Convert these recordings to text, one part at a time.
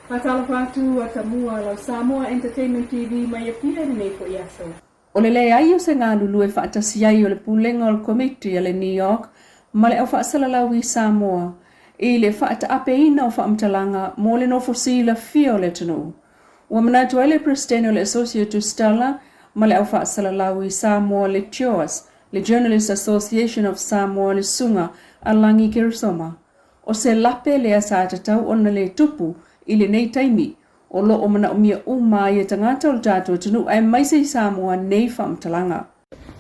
Matalapatu atamua lau Samoa Entertainment TV mai apia nei fo yaso. O le lei ai o se ngā lulu e whaatasi ai o le pulenga o le komiti a le New York, ma le au whaasalalau i Samoa, i le whaata ape ina o whaamtalanga mō le no fosila fia o le tunu. Ua manatu ai le presidente o le Associate Stella, ma le au whaasalalau i Samoa le Tioas, le Journalist Association of Samoa le Sunga a Langi Kirisoma. O se lape le asa tatau ona le tupu i le nei taimi, o lo o mana o mia uma i e tangata o le tātou tunu ai maise i Samoa nei whaamtalanga.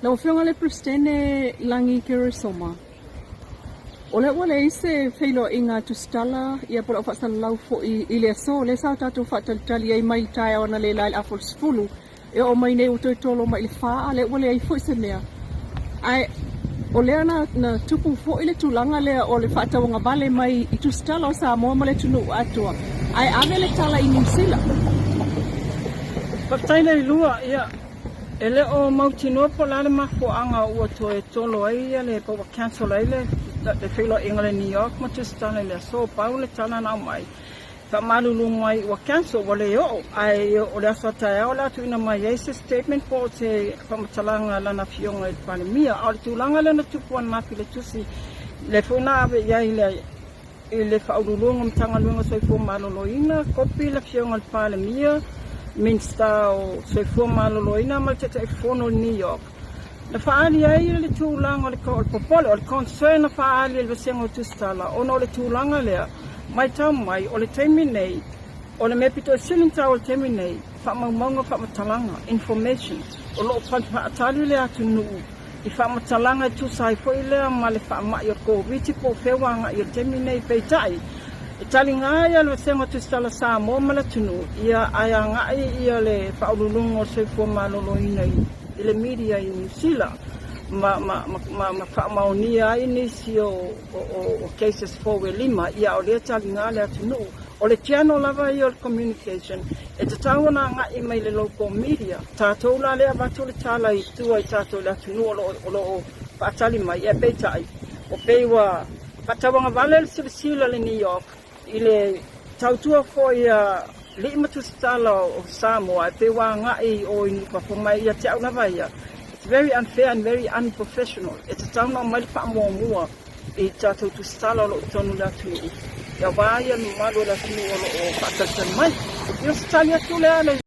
Na o whionga le presidente Langi Kirisoma. O le wale i se whailo i ngā tustala i a pura o whaasalau fo i le aso, le sa tātou whaatalitali ai mai tae ona le lai afol sifulu, e o mai nei uto i tolo mai le whaa, le wale ai fo i se mea. Ai, o lea na tupu fo i le tūlanga lea o le whaatawanga vale mai i tustala o Samoa ma le tunu atua. Ai ave le tala i New Zealand. Paktaina i lua, ia. Ele o mautinoa po lale mafo anga ua to e tolo ai ia le paua cancel ai le whilo ingale New York ma tustala le so pau le tala na mai. Ka malulu mai ua cancel wale o ai o le aso tae o la tuina mai ai se statement po te whamatalanga lana fionga i panemia. O le tūlanga le na tupuan mafi le tusi le funa ave iai le whaurulunga mtanga lunga soifua maloloina, kopi le fionga i panemia, minsta o soifua maloloina ma te te fono New York. Na whaali ai le tūlanga o le popole, o le concern na whaali le vasengo tustala, ono le tūlanga lea, mai tau mai, o le teimi nei, o le mepito e silinta o le teimi nei, whaamaunga whaamatalanga, information, o loo whaatali le atu nuu, i whaamatalanga tu sai fo i lea ma le whaamai o COVID po whewanga i o teimi nei peitai. E tali ngā ia le vasengo tustala Samoa ma le tunu, ia aia ngai ia le whaurulunga o seifua maloloina i le media i New Zealand. Ma whaamaunia ai nisi o cases 4 ia o lea tali ngā le atunu. O le tiano lava i o le communication, e te tauna ngai mai le local media. Tātou la lea watu le tala i tua i tātou le atunu o lo whaatali mai, e peitai. O peiwa patawanga vale le silasila le New York, i le tautua fo ia lima tustala o Samoa, e peiwa ngai o i whapomai ia te au lava ia. It's very unfair and very unprofessional. E te tauna mai le whaamuamua i tātou tustala o lo tonu le atunu. Ia wāia ni malu le atunu o whaatatan mai. Ia stali atu le ale.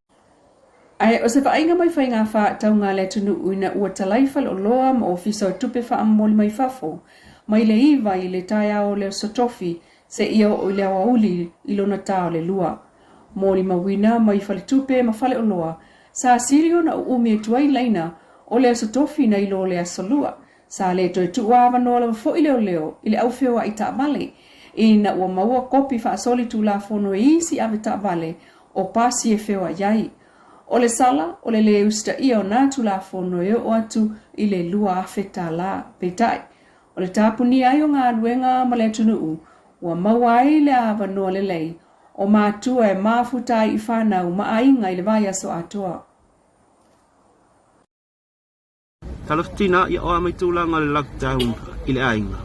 Ai, o se whainga mai whainga wha tau ngā le tunu uina ua talaifal o loa ma ofisa o tupe wha amoli mai whafo. Mai le iwa i le taia o le sotofi se ia o le awauli i lona tā o le lua. Moli mawina mai whale tupe ma whale o loa. Sa sirio na umi e tuai leina o le sotofi na ilo le asolua. Sa le toi tuawa no la fo i leo i le aufewa i ta vale. I na ua maua kopi wha asoli tu la fono e isi ave ta vale o pasi e fewa iai. O le sala, o le usta ia o nā tu la fono e o atu i le lua afeta la petai. O le tāpuni ai o ngā luenga ma le tunuu, ua mawai le awa noa le lei, o mātua e māfutai i whanau ma ainga i le vai aso atoa. Talaftina i oa mai tūlanga le lockdown i le ainga.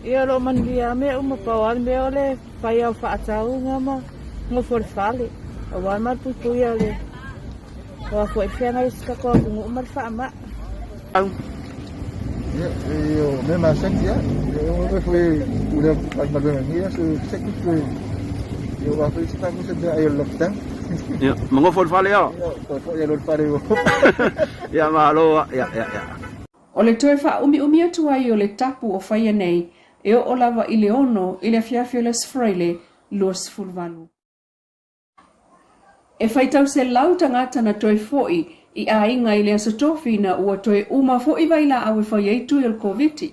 Ia lo mangia me uma pauan me ole pai au whaatau ngama ngofo le whale. O wai marputu ia le. O a koe whenga i skako ngu umar whaama. Au. Ia, me ma seki ia. Ia, foi ura pagmagangia so seki foi. Ia, wa foi skako se de ai lockdown. Ia, ngofo le whale ia. Ia, lo pare o. Ia, mahaloa, ia. O le toe wha umi atua i o le tapu o whaia nei, e o lava i le ono i le fiafio le sfraile luas fulvalu. E whaitau se lau tangata na toi foi i a inga i le asotofi na ua toi uma foi vaila au e whai eitu i o COVID-19.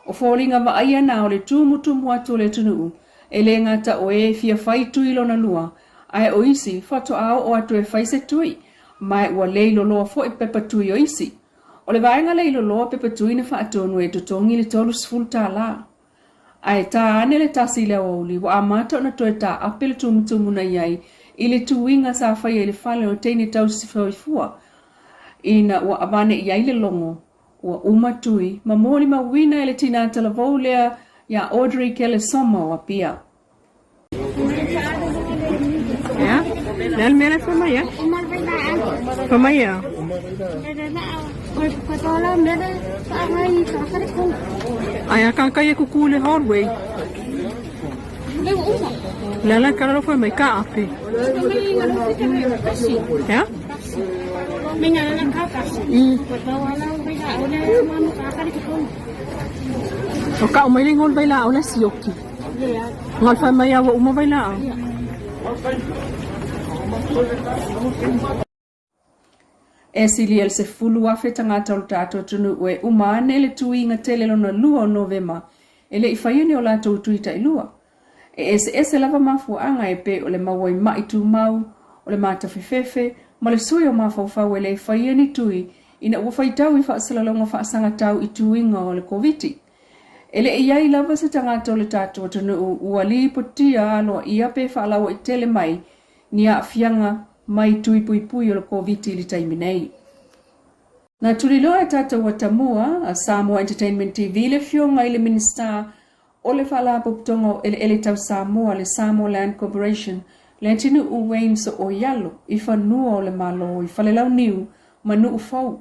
O fōlinga wa aia na o le tūmutumu atu le tunuu, e le ngata o e fia whai tui lona lua, ai o isi whato ao o atu e whai se tui, mai ua leilo loa foi pepa tui o isi. O le vaenga leilo loa pepa tui na whaatonu e tutongi le tolu sfulu tā la. Ai tā ane le tasi le auli, wa amata na toe tā apele tumutumu na iai, i le tuinga sa whai e le whale o teine tau sifaifua. Ina wa abane iai le longo, wa umatui, ma mōli ma wina e le tina talavou lea ya Audrey Kele Soma wa pia. Nel mele famaya. Umal bailaan. Famaya. Katola mele sa ngay kakari ko. Ay akan kaya kukule hallway. Lew uma. Lala kala fa may kaapi. Ya? May nga lang kakasi. Wala bailaan na mama kakari ko. O ka umaling hol baila ola siyoki. Ngal famaya wa uma baila. E sili se fulu afe tangata o tato tunu ue umane le tuinga tele lona lua o novema ele i whaiuni o lato tuita i lua. E lava mafu anga e pe o le mawai maitu mau o le mata fefefe ma le sui o mafau ele i whaiuni tui ina ua whaitau i whaasalalonga whaasanga tau i tuinga o le koviti. Ele iai lava se tangata o le tato tunu ua li potia aloa ia pe whaalawa i tele mai ni a fianga mai tui pui o le koviti li taiminei. Na tuliloa e tata wa Tamua, a Samoa Entertainment TV le fionga i le minister o le whala poptongo ele tau Samoa le Samoa Land Corporation le antinu u Wayne so o yalo i whanua o le malo i whalelau niu manu u fau.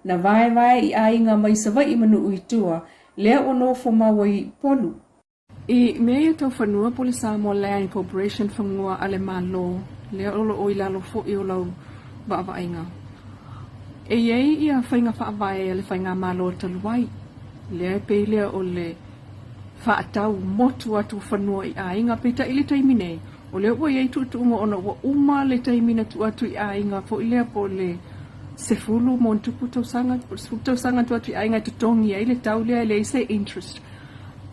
Na vai i ainga mai savai i manu u itua lea o no fomawa i polu. I mea tau whanua po le Samoa Land Corporation whanua ale malo lea olo o ilalo fo i o lau wa'awainga. E iei ia whainga whaawai le whainga malo taluai. Lea pe lea o le whaatau motu atu whanua i ainga peta i le taimine. O lea ua iei tuutunga ona ua uma le taimina tu atu i ainga fo i lea po le sefulu mo ntupu tausanga tu atu i ainga tutongi i le tau lea le se interest.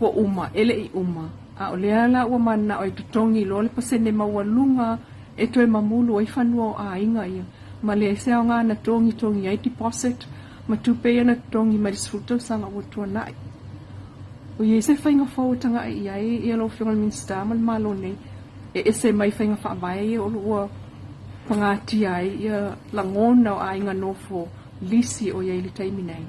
Ua uma, ele i uma. A o lea la ua mana o i tutongi lo le pasene mawalunga e toe mamulu ai whanua o ainga ia. Ma le se o ngā na tongi ai deposit, ma tupe ia na tongi ma disfruto sanga o tua nai. O ie se whainga whautanga i ai i alo whionga minsta ma malo nei, e se mai whainga whaavai i o lua pangati ai ia langona o ainga nofo lisi o iei li taiminei.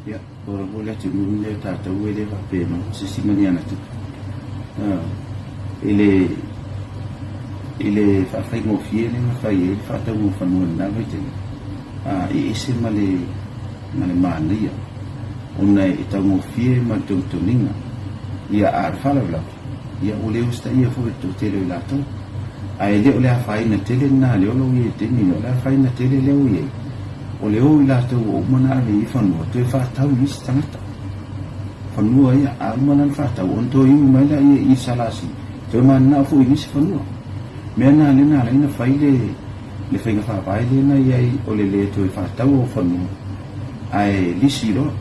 Ia, ora vole atu nui le tātou e le whapema, se simani ana tu. Ele fai mo fiele ma fai ele fa tau mo fanua na vai te e ese male mania ona e tau mo fie ma tau toninga ia ar fala bla ia ole usta ia fo to tele la to a ele ole fai na tele na le ole ie te ni ole fai na tele le ie ole o la to o mana le fanua to fa tau ni stanta fanua ia ar mana fa tau on to i mai la i salasi to mana fu i si fanua mena lena ina faile le fenga fa baile na ia o le to fa tau o fanu ai lisiro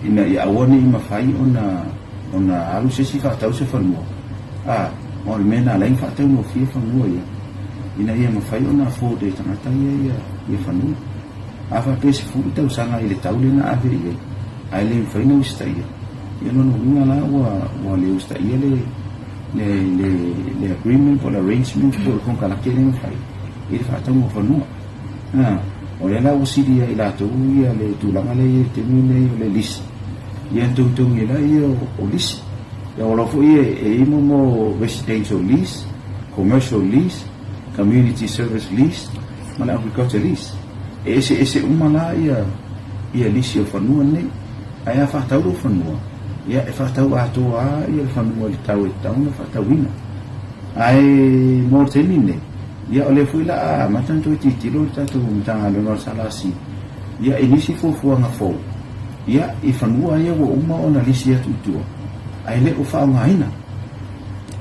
ina ia woni ma fai ona alu se si fa tau se fanu o mena la fa tau no fi fanu ina ia ma fai ona fo de tangata ia fanu afa pesi fu tau sanga ile tau lena ave ia ai le fai no sta ia no ngala wa le sta ia le agreement or arrangement por con kala kele fai ele fa tamo fanua o la o siria ila to ia le tulanga le temine le lis ia tu ila ia o lis ya o lo fo e mo residential lease, commercial lease, community service lease, mala agriculture lease ese umala ia lis o fanua ne ai fa tau fanua ia e whatau atoa ia le whanua le tau e tau na whatauina. Ai mō tenine, ia o le fuila matanto i titilo le tatu mtanga le nor salasi. Ia e nisi fuafuanga fōu. Ia i whanua ia wa uma o na lisi atu itua. Ai le o whaungaina.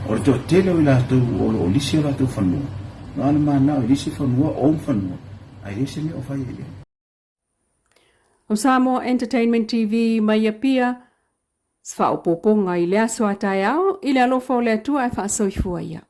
O le to tele o la tau o lisi o la tau whanua. Nāna mana o lisi whanua o whanua. Ai lisi me o whai ele. O Samoa Entertainment TV mai pia sfa o poponga i le aso atai au i le alofa o le atua e wha soifua ia.